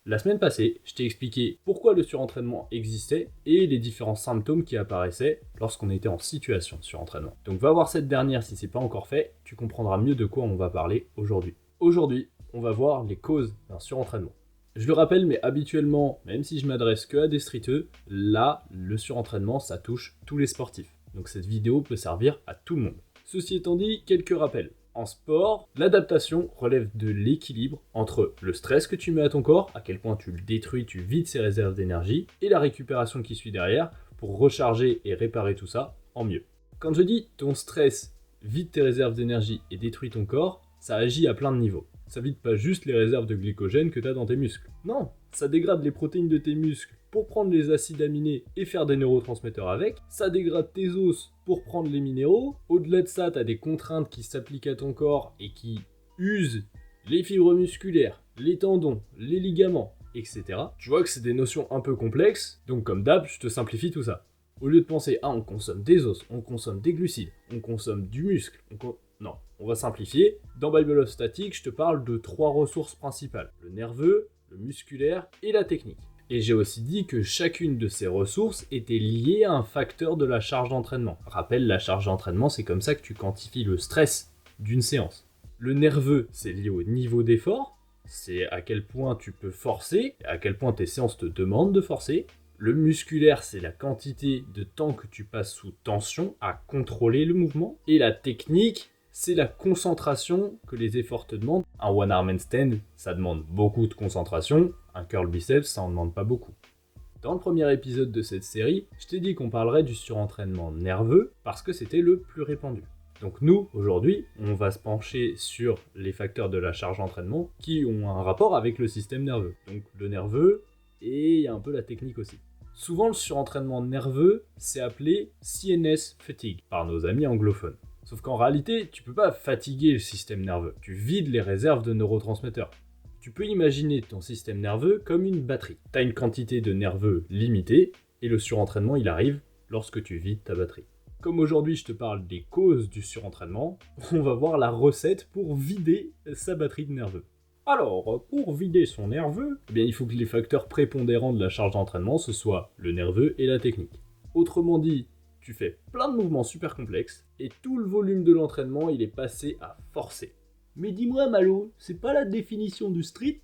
La semaine passée, je t'ai expliqué pourquoi le surentraînement existait et les différents symptômes qui apparaissaient lorsqu'on était en situation de surentraînement. Donc va voir cette dernière si c'est pas encore fait, tu comprendras mieux de quoi on va parler aujourd'hui. Aujourd'hui, on va voir les causes d'un surentraînement. Je le rappelle, mais habituellement, même si je m'adresse que à des streeteux, là, le surentraînement, ça touche tous les sportifs. Donc cette vidéo peut servir à tout le monde. Ceci étant dit, quelques rappels. En sport, l'adaptation relève de l'équilibre entre le stress que tu mets à ton corps, à quel point tu le détruis, tu vides ses réserves d'énergie, et la récupération qui suit derrière pour recharger et réparer tout ça en mieux. Quand je dis ton stress vide tes réserves d'énergie et détruit ton corps, ça agit à plein de niveaux. Ça vide pas juste les réserves de glycogène que tu as dans tes muscles. Non, ça dégrade les protéines de tes muscles pour prendre les acides aminés et faire des neurotransmetteurs avec. Ça dégrade tes os pour prendre les minéraux. Au-delà de ça, tu as des contraintes qui s'appliquent à ton corps et qui usent les fibres musculaires, les tendons, les ligaments, etc. Tu vois que c'est des notions un peu complexes, donc comme d'hab, je te simplifie tout ça. Au lieu de penser, on consomme des os, on consomme des glucides, on consomme du muscle, non, on va simplifier. Dans Bible of Static, je te parle de 3 ressources principales. Le nerveux, le musculaire et la technique. Et j'ai aussi dit que chacune de ces ressources était liée à un facteur de la charge d'entraînement. Rappelle, la charge d'entraînement, c'est comme ça que tu quantifies le stress d'une séance. Le nerveux, c'est lié au niveau d'effort. C'est à quel point tu peux forcer, et à quel point tes séances te demandent de forcer. Le musculaire, c'est la quantité de temps que tu passes sous tension à contrôler le mouvement. Et la technique, c'est la concentration que les efforts te demandent. Un one-arm handstand, ça demande beaucoup de concentration. Un curl biceps, ça en demande pas beaucoup. Dans le premier épisode de cette série, je t'ai dit qu'on parlerait du surentraînement nerveux parce que c'était le plus répandu. Donc nous, aujourd'hui, on va se pencher sur les facteurs de la charge d'entraînement qui ont un rapport avec le système nerveux. Donc le nerveux et il y a un peu la technique aussi. Souvent, le surentraînement nerveux, c'est appelé CNS fatigue par nos amis anglophones. Sauf qu'en réalité, tu peux pas fatiguer le système nerveux. Tu vides les réserves de neurotransmetteurs. Tu peux imaginer ton système nerveux comme une batterie. Tu as une quantité de nerveux limitée et le surentraînement, il arrive lorsque tu vides ta batterie. Comme aujourd'hui, je te parle des causes du surentraînement, on va voir la recette pour vider sa batterie de nerveux. Alors, pour vider son nerveux, il faut que les facteurs prépondérants de la charge d'entraînement, ce soit le nerveux et la technique. Autrement dit, tu fais plein de mouvements super complexes et tout le volume de l'entraînement, il est passé à forcer. Mais dis-moi Malo, c'est pas la définition du street ?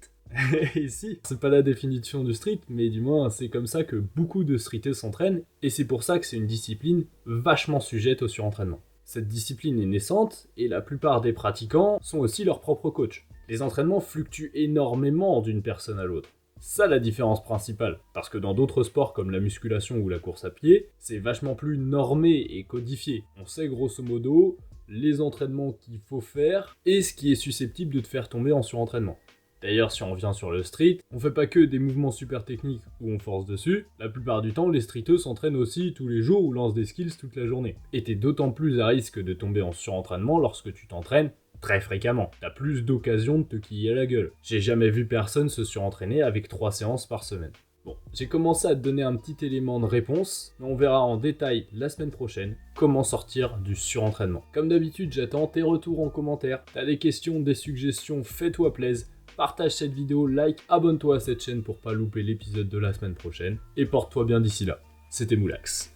Et si, c'est pas la définition du street, mais du moins c'est comme ça que beaucoup de streeters s'entraînent, et c'est pour ça que c'est une discipline vachement sujette au surentraînement. Cette discipline est naissante, et la plupart des pratiquants sont aussi leurs propres coachs. Les entraînements fluctuent énormément d'une personne à l'autre. Ça la différence principale, parce que dans d'autres sports comme la musculation ou la course à pied, c'est vachement plus normé et codifié. On sait grosso modo les entraînements qu'il faut faire et ce qui est susceptible de te faire tomber en surentraînement. D'ailleurs, si on revient sur le street, on fait pas que des mouvements super techniques où on force dessus. La plupart du temps, les streeteux s'entraînent aussi tous les jours ou lancent des skills toute la journée. Et t'es d'autant plus à risque de tomber en surentraînement lorsque tu t'entraînes très fréquemment. T'as plus d'occasions de te quiller à la gueule. J'ai jamais vu personne se surentraîner avec 3 séances par semaine. Bon, j'ai commencé à te donner un petit élément de réponse, mais on verra en détail la semaine prochaine comment sortir du surentraînement. Comme d'habitude, j'attends tes retours en commentaire. T'as des questions, des suggestions, fais-toi plaisir. Partage cette vidéo, like, abonne-toi à cette chaîne pour pas louper l'épisode de la semaine prochaine. Et porte-toi bien d'ici là. C'était Moulax.